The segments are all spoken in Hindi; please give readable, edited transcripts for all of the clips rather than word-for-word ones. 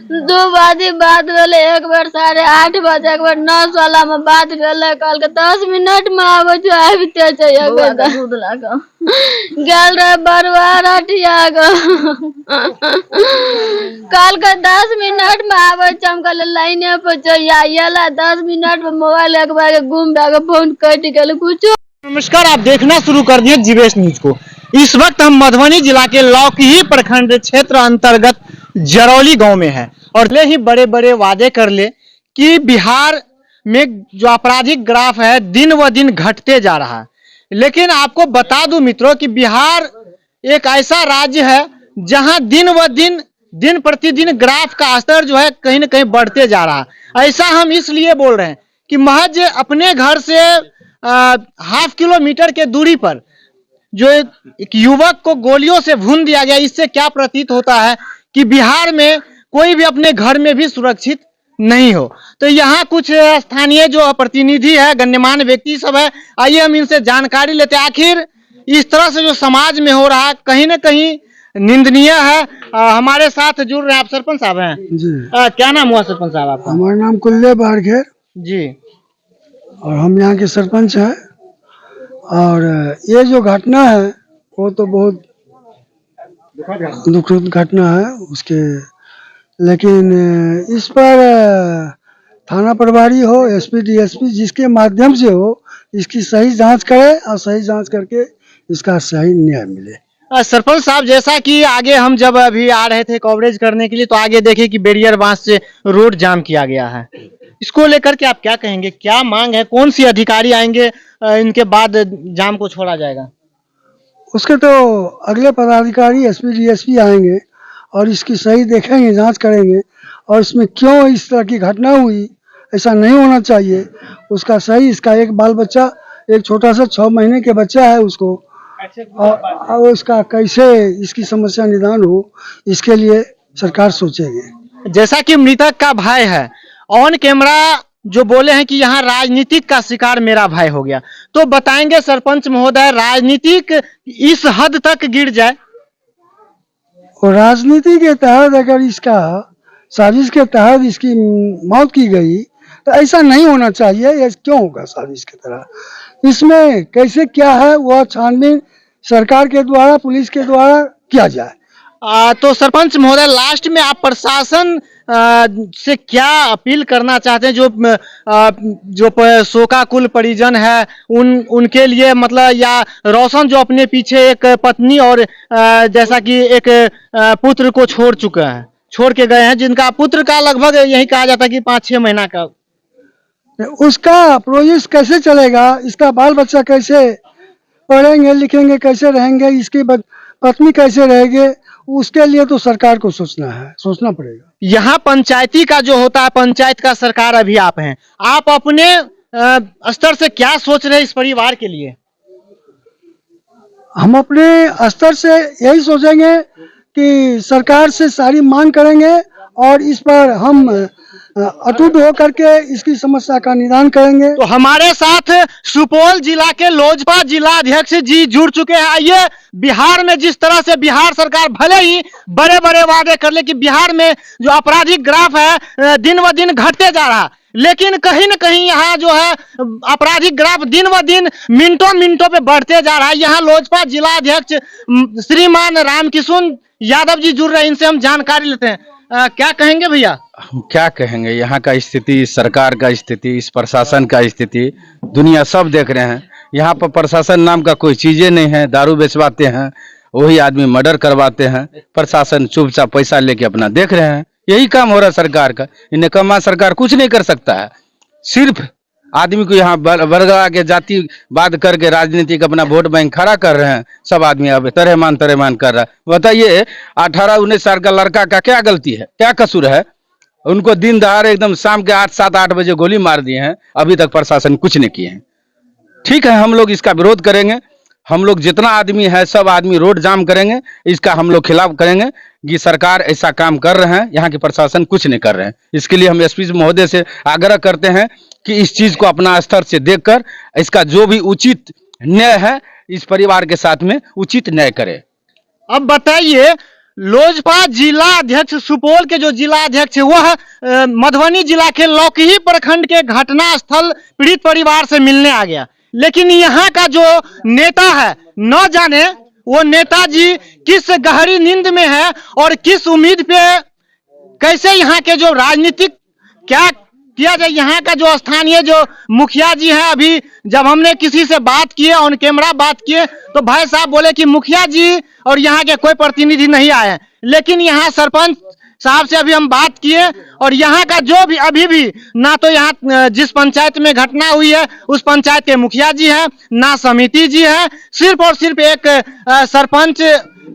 दो बाजी बात भेले, एक बार 8:30 बजे, एक बार 9:16 में बात भेले। कल के 10 मिनट में आवे जो आबिते चाहिए दूध लागा गेल रे बरवार हटिया गो। कल के 10 मिनट में आवे चमकल लाइने पे चाहिए येला 10 मिनट में मोबाइल एक बार गुम भागे फोन कट गेल कुछ। नमस्कार, आप देखना शुरू कर दिए जीवेश न्यूज को। इस वक्त हम मधुबनी जिला के लौकी प्रखंड क्षेत्र अंतर्गत जरौली गांव में हैं और ले ही बड़े बड़े वादे कर ले कि बिहार में जो आपराधिक ग्राफ है दिन व दिन घटते जा रहा है। लेकिन आपको बता दूं मित्रों कि बिहार एक ऐसा राज्य है जहां दिन व दिन प्रतिदिन ग्राफ का स्तर जो है कहीं न कहीं बढ़ते जा रहा है। ऐसा हम इसलिए बोल रहे हैं कि महज अपने घर से ½ किलोमीटर के दूरी पर जो एक युवक को गोलियों से भून दिया गया, इससे क्या प्रतीत होता है कि बिहार में कोई भी अपने घर में भी सुरक्षित नहीं हो। तो यहाँ कुछ स्थानीय जो प्रतिनिधि है, गण्यमान्य व्यक्ति सब है, आइए हम इनसे जानकारी लेते हैं। आखिर इस तरह से जो समाज में हो रहा है कहीं न कहीं निंदनीय है। हमारे साथ जुड़ रहे हैं, आप सरपंच साहब हैं जी। क्या नाम हुआ सरपंच साहब आपका? हमारा नाम कुल्ले बारघेर जी। और हम यहाँ के सरपंच हैं। और ये जो घटना है वो तो बहुत दुखद घटना है उसके, लेकिन इस पर थाना प्रभारी हो, एसपी डीएसपी जिसके माध्यम से हो, इसकी सही जांच करे और सही जांच करके इसका सही न्याय मिले। सरपंच साहब, जैसा कि आगे हम जब अभी आ रहे थे कवरेज करने के लिए तो आगे देखे कि बैरियर बांस से रोड जाम किया गया है। इसको लेकर के आप क्या कहेंगे, क्या मांग है, कौन सी अधिकारी आएंगे इनके बाद जाम को छोड़ा जाएगा? उसके तो अगले पदाधिकारी एसपी डीएसपी आएंगे और इसकी सही देखेंगे, जांच करेंगे और इसमें क्यों इस तरह की घटना हुई, ऐसा नहीं होना चाहिए। उसका सही, इसका एक बाल बच्चा, एक छोटा सा 6 महीने के बच्चा है, उसको और उसका कैसे इसकी समस्या निदान हो, इसके लिए सरकार सोचेगी। जैसा कि मृतक का भाई है, ऑन कैमरा जो बोले हैं कि यहाँ राजनीतिक का शिकार मेरा भाई हो गया, तो बताएंगे सरपंच महोदय, राजनीतिक इस हद तक गिर जाए? और राजनीति के तहत अगर इसका साजिश के तहत इसकी मौत की गई तो ऐसा नहीं होना चाहिए। ये क्यों होगा साजिश की तरह? इसमें कैसे क्या है वह छानबीन सरकार के द्वारा, पुलिस के द्वारा किया जाए। तो सरपंच महोदय, लास्ट में आप प्रशासन से क्या अपील करना चाहते हैं? जो शोकाकुल परिजन है उनके लिए, मतलब, या रोशन जो अपने पीछे एक पत्नी और जैसा कि एक पुत्र को छोड़ के गए हैं, जिनका पुत्र का लगभग यही कहा जाता है कि 5-6 महीना का, उसका प्रोजेक्ट कैसे चलेगा, इसका बाल बच्चा कैसे पढ़ेंगे लिखेंगे, कैसे रहेंगे, इसकी पत्नी कैसे रहेगी, उसके लिए तो सरकार को सोचना पड़ेगा। यहाँ पंचायती का जो होता है, पंचायत का सरकार अभी आप हैं, आप अपने स्तर से क्या सोच रहे हैं इस परिवार के लिए? हम अपने स्तर से यही सोचेंगे कि सरकार से सारी मांग करेंगे और इस पर हम अटूट होकर के इसकी समस्या का निदान करेंगे। तो हमारे साथ सुपौल जिला के लोजपा जिला अध्यक्ष जी जुड़ चुके हैं। आइए, बिहार में जिस तरह से बिहार सरकार भले ही बड़े बड़े वादे कर ले कि बिहार में जो आपराधिक ग्राफ है दिन व दिन घटते जा रहा, लेकिन कहीं न कहीं यहाँ जो है आपराधिक ग्राफ दिन व दिन मिनटों पे बढ़ते जा रहा है। यहाँ लोजपा जिला अध्यक्ष श्रीमान रामकिशुन यादव जी जुड़ रहे हैं, इनसे हम जानकारी लेते हैं। क्या कहेंगे भैया? हम क्या कहेंगे, यहाँ का स्थिति, सरकार का स्थिति, इस प्रशासन का स्थिति दुनिया सब देख रहे हैं। यहाँ पर प्रशासन नाम का कोई चीजें नहीं है। दारू बेचवाते हैं, वही आदमी मर्डर करवाते हैं, प्रशासन चुपचाप पैसा लेके अपना देख रहे हैं। यही काम हो रहा है सरकार का। इन्हें कमा सरकार कुछ नहीं कर सकता है, सिर्फ आदमी को यहाँ वर्गा के जातिवाद करके राजनीतिक अपना वोट बैंक खड़ा कर रहे हैं। सब आदमी अब तरहेमान कर रहा है। बताइए, 18-19 साल का लड़का का क्या गलती है, क्या कसूर है? उनको दिन दहाड़े एकदम शाम के 7-8 बजे गोली मार दिए हैं, अभी तक प्रशासन कुछ नहीं किए हैं। ठीक है, हम लोग इसका विरोध करेंगे। हम लोग जितना आदमी है सब आदमी रोड जाम करेंगे, इसका हम लोग खिलाफ करेंगे कि सरकार ऐसा काम कर रहे हैं, यहाँ के प्रशासन कुछ नहीं कर रहे हैं। इसके लिए हम एसपी महोदय से आग्रह करते हैं कि इस चीज को अपना स्तर से देखकर इसका जो भी उचित न्याय है इस परिवार के साथ में उचित न्याय करे। अब बताइए, लोजपा जिला अध्यक्ष सुपौल के जो जिला अध्यक्ष है वह मधुबनी जिला के लौकही प्रखंड के घटना स्थल पीड़ित परिवार से मिलने आ गया। लेकिन यहाँ का जो नेता है न जाने वो नेताजी किस गहरी नींद में है और किस उम्मीद पे कैसे यहाँ के जो राजनीतिक क्या किया जाए। यहाँ का जो स्थानीय जो मुखिया जी हैं, अभी जब हमने किसी से बात किए ऑन कैमरा बात किए तो भाई साहब बोले कि मुखिया जी और यहाँ के कोई प्रतिनिधि नहीं आए हैं। लेकिन यहाँ सरपंच साहब से अभी हम बात किए और यहाँ का जो भी अभी भी ना तो यहाँ जिस पंचायत में घटना हुई है उस पंचायत के मुखिया जी हैं, ना समिति जी है, सिर्फ और सिर्फ एक सरपंच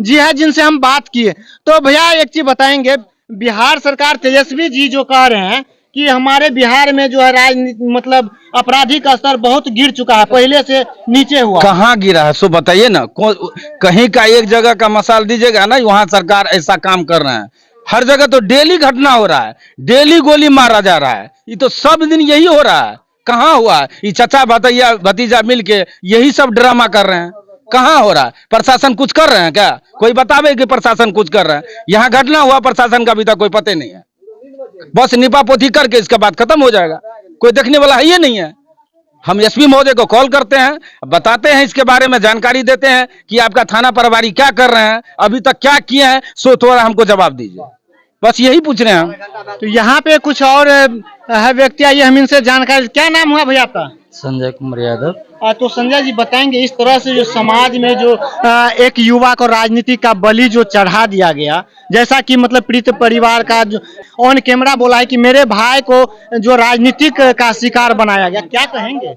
जी है जिनसे हम बात किए। तो भैया एक चीज बताएंगे, बिहार सरकार तेजस्वी जी जो कह रहे हैं कि हमारे बिहार में जो है राजनीति मतलब आपराधिक स्तर बहुत गिर चुका है, पहले से नीचे हुआ। कहाँ गिरा है सो बताइए ना। कहीं का एक जगह का मसाल दीजिएगा ना, वहाँ सरकार ऐसा काम कर रहे हैं। हर जगह तो डेली घटना हो रहा है, डेली गोली मारा जा रहा है। ये तो सब दिन यही हो रहा है। कहाँ हुआ है? ये चाचा भतैया भतीजा मिलके यही सब ड्रामा कर रहे हैं। कहाँ हो रहा है? प्रशासन कुछ कर रहे हैं क्या? कोई बतावे कि प्रशासन कुछ कर रहा है? यहाँ घटना हुआ, प्रशासन का अभी तक कोई पता नहीं है। बस निपा पोथी करके इसके बाद खत्म हो जाएगा, कोई देखने वाला है ये नहीं है। हम एसपी महोदय को कॉल करते हैं, बताते हैं, इसके बारे में जानकारी देते हैं कि आपका थाना प्रभारी क्या कर रहे हैं, अभी तक क्या किए हैं, सो थोड़ा हमको जवाब दीजिए। बस यही पूछ रहे हैं हम। तो यहाँ पे कुछ और है व्यक्ति, आइए हम इनसे जानकारी। क्या नाम हुआ भैया आपका? संजय कुमार यादव। तो संजय जी बताएंगे, इस तरह से जो समाज में जो एक युवा को राजनीति का बलि जो चढ़ा दिया गया, जैसा कि मतलब पीड़ित परिवार का जो ऑन कैमरा बोला है कि मेरे भाई को जो राजनीतिक का शिकार बनाया गया, क्या कहेंगे?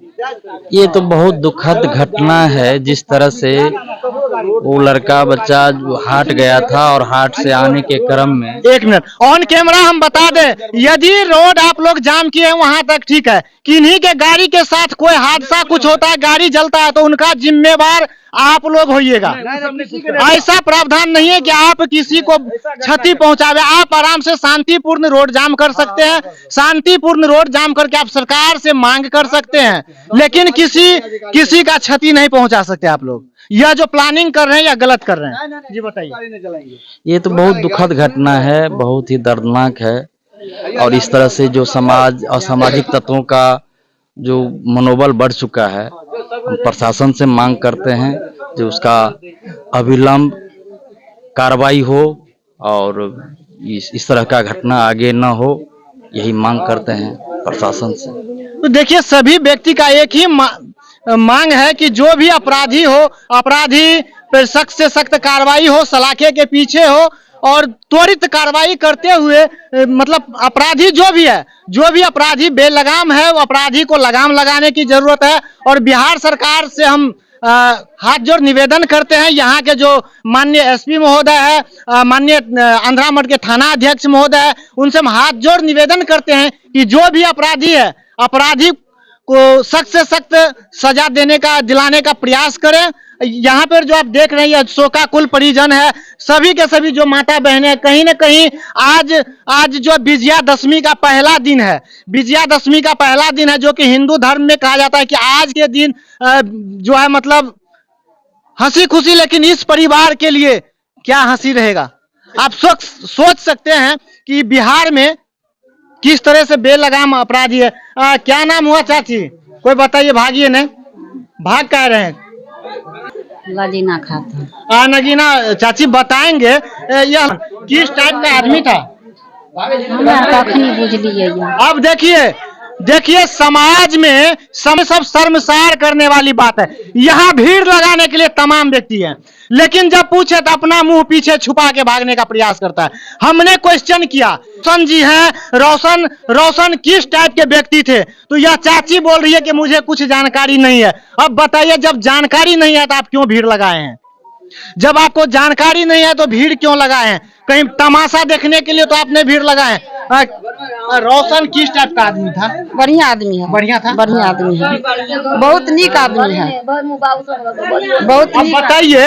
ये तो बहुत दुखद घटना है। जिस तरह से वो लड़का बच्चा जो हाट गया था और हाट से आने के क्रम में, एक मिनट ऑन कैमरा हम बता दें, यदि रोड आप लोग जाम किए हैं वहां तक ठीक है, किन्हीं के गाड़ी के साथ कोई हादसा कुछ होता है, गाड़ी जलता है, तो उनका जिम्मेवार आप लोग होइएगा। ऐसा प्रावधान नहीं है कि आप किसी को क्षति पहुंचावे। आप आराम से शांतिपूर्ण रोड जाम कर सकते हैं, शांतिपूर्ण रोड जाम करके आप सरकार से मांग कर सकते हैं, लेकिन किसी का क्षति नहीं पहुंचा सकते आप लोग। यह जो प्लानिंग कर रहे हैं या गलत कर रहे हैं? जी बताइए। ये तो बहुत दुखद घटना है, बहुत ही दर्दनाक है। और इस तरह से जो समाज असामाजिक तत्वों का जो मनोबल बढ़ चुका है, हम प्रशासन से मांग करते हैं जो उसका अविलंब कार्रवाई हो और इस तरह का घटना आगे न हो, यही मांग करते हैं प्रशासन से। तो देखिए, सभी व्यक्ति का एक ही मांग है कि जो भी अपराधी हो, अपराधी पर सख्त से सख्त कार्रवाई हो, सलाखे के पीछे हो और त्वरित कार्रवाई करते हुए मतलब अपराधी जो भी अपराधी बेलगाम है, वो अपराधी को लगाम लगाने की जरूरत है। और बिहार सरकार से हम हाथ जोड़ निवेदन करते हैं, यहाँ के जो माननीय एसपी महोदय है, माननीय आंध्रा मठ के थाना अध्यक्ष महोदय है, उनसे हम हाथ जोड़ निवेदन करते हैं कि जो भी अपराधी है, अपराधी को सख्त से सख्त सजा दिलाने का प्रयास करें। यहाँ पर जो आप देख रहे हैं शोकाकुल परिजन है, सभी के सभी जो माता बहनें, कहीं न कहीं आज जो विजयादशमी का पहला दिन है, विजयादशमी का पहला दिन है, जो कि हिंदू धर्म में कहा जाता है कि आज के दिन जो है मतलब हंसी खुशी, लेकिन इस परिवार के लिए क्या हंसी रहेगा। आप सोच सकते हैं कि बिहार में किस तरह से बेलगाम अपराधी है। क्या नाम हुआ चाची? कोई बताइए, भागिए ने भाग कह रहे हैं? नगीना खाता। नगीना चाची बताएंगे यह किस टाइप का आदमी था? बुझलिए। अब देखिए समाज में सब शर्मसार करने वाली बात है। यहाँ भीड़ लगाने के लिए तमाम व्यक्ति हैं, लेकिन जब पूछे तो अपना मुंह पीछे छुपा के भागने का प्रयास करता है। हमने क्वेश्चन किया, रोशन जी हैं, रोशन किस टाइप के व्यक्ति थे? तो यह चाची बोल रही है कि मुझे कुछ जानकारी नहीं है। अब बताइए, जब जानकारी नहीं है तो आप क्यों भीड़ लगाए हैं? जब आपको जानकारी नहीं है तो भीड़ क्यों लगाए हैं? कहीं तमाशा देखने के लिए तो आपने भीड़ लगाए। रोशन किस टाइप का आदमी था? बढ़िया आदमी है। बढ़िया था? बढ़िया आदमी है, बहुत नीक आदमी है, बहुत। अब बताइए,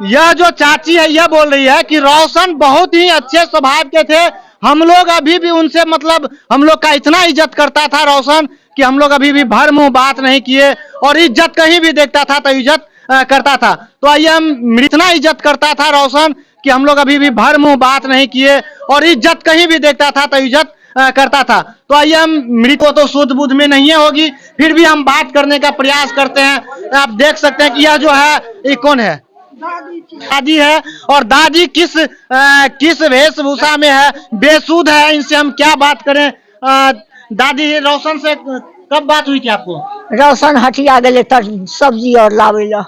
यह जो चाची है यह बोल रही है कि रोशन बहुत ही अच्छे स्वभाव के थे, हम लोग अभी भी उनसे मतलब हम लोग का इतना इज्जत करता था रोशन कि हम लोग अभी भी भर मुंह बात नहीं किए, और इज्जत कहीं भी देखता था तो इज्जत करता था। तो आइए हम इतना इज्जत करता था रोशन कि हम लोग अभी भी भर मुंह बात नहीं किए और इज्जत कहीं भी देखता था तो इज्जत करता था। तो आइए, हम मृत तो शुद्ध बुद्ध में नहीं होगी, फिर भी हम बात करने का प्रयास करते हैं। आप देख सकते हैं कि यह जो है ये कौन है, दादी है। और दादी किस वेशभूषा में है, बेसुध है। इनसे हम क्या बात करें। दादी, रोशन से कब बात हुई थी आपको? रोशन हटिया गए सब्जी और लावेला,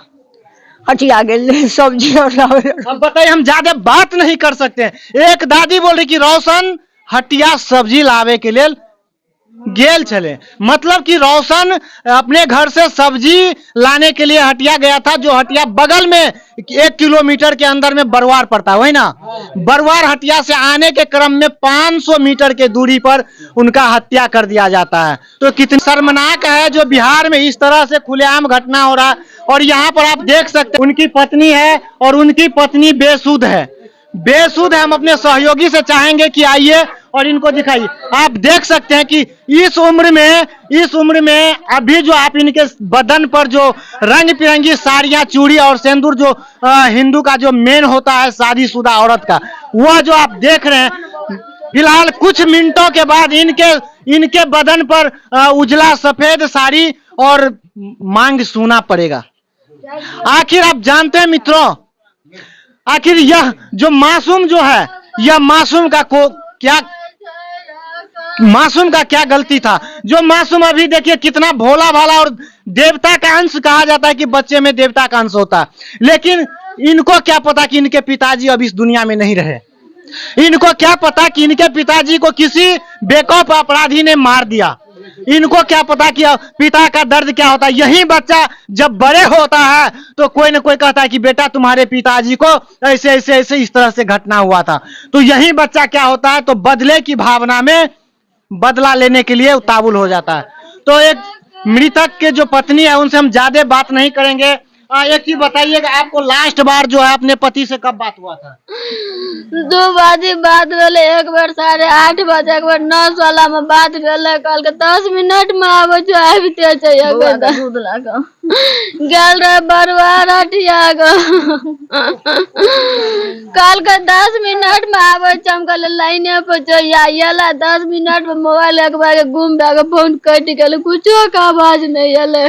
हटिया गए सब्जी और लावेला। अब बताइए, हम ज्यादा बात नहीं कर सकते। एक दादी बोल रही कि रोशन हटिया सब्जी लावे के लिए गेल चले, मतलब कि रोशन अपने घर से सब्जी लाने के लिए हटिया गया था, जो हटिया बगल में 1 किलोमीटर के अंदर में बरवार पड़ता है, वही ना। बरवार हटिया से आने के क्रम में 500 मीटर के दूरी पर उनका हत्या कर दिया जाता है। तो कितनी शर्मनाक है जो बिहार में इस तरह से खुलेआम घटना हो रहा है। और यहाँ पर आप देख सकते हैं उनकी पत्नी है और उनकी पत्नी बेसुध है। हम अपने सहयोगी से चाहेंगे कि आइए और इनको दिखाइए। आप देख सकते हैं कि इस उम्र में अभी जो आप इनके बदन पर जो रंग बिरंगी साड़ियां, चूड़ी और सिंदूर, जो हिंदू का जो मेन होता है शादीशुदा औरत का, वह जो आप देख रहे हैं, फिलहाल कुछ मिनटों के बाद इनके बदन पर उजला सफेद साड़ी और मांग सूना पड़ेगा। आखिर आप जानते हैं मित्रों, आखिर यह जो मासूम जो है, यह मासूम का क्या गलती था? जो मासूम अभी देखिए कितना भोला भाला और देवता का अंश कहा जाता है कि बच्चे में देवता का अंश होता है, लेकिन इनको क्या पता कि इनके पिताजी अब इस दुनिया में नहीं रहे। इनको क्या पता कि इनके पिताजी को किसी बेखौफ अपराधी ने मार दिया। इनको क्या पता कि पिता का दर्द क्या होता है। यही बच्चा जब बड़े होता है तो कोई न कोई कहता है कि बेटा तुम्हारे पिताजी को ऐसे ऐसे ऐसे इस तरह से घटना हुआ था। तो यही बच्चा क्या होता है, तो बदले की भावना में बदला लेने के लिए उतावुल हो जाता है। तो एक मृतक के जो पत्नी है उनसे हम ज्यादा बात नहीं करेंगे। एक चीज बताइएगा, आपको लास्ट बार जो है अपने पति से कब बात हुआ था? 2 बजे बात भेले, एक बार 8:30 बजे, एक बार 9:16 में बात भेले। कल के 10 मिनट में आवे जो आबिते चाहिए दूध लागा गेल रहे बरवार हटिया गो। कल के 10 मिनट में आवे, चमकल लाइने पर चाहिए 10 मिनट में मोबाइल एक बार गुम गया, फोन कट गया, कुछो का आवाज नहीं आले।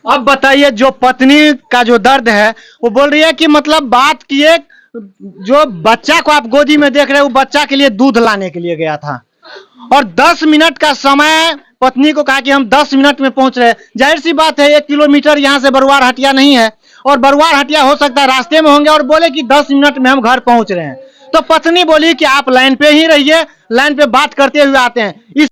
अब बताइए, जो पत्नी का जो दर्द है, वो बोल रही है कि मतलब बात किए, जो बच्चा को आप गोदी में देख रहे हैं वो बच्चा के लिए दूध लाने के लिए गया था और 10 मिनट का समय पत्नी को कहा कि हम 10 मिनट में पहुंच रहे हैं। जाहिर सी बात है 1 किलोमीटर यहाँ से बरवार हटिया नहीं है और बरवार हटिया हो सकता है रास्ते में होंगे, और बोले कि 10 मिनट में हम घर पहुंच रहे हैं। तो पत्नी बोली कि आप लाइन पे ही रहिए, लाइन पे बात करते हुए आते हैं। इस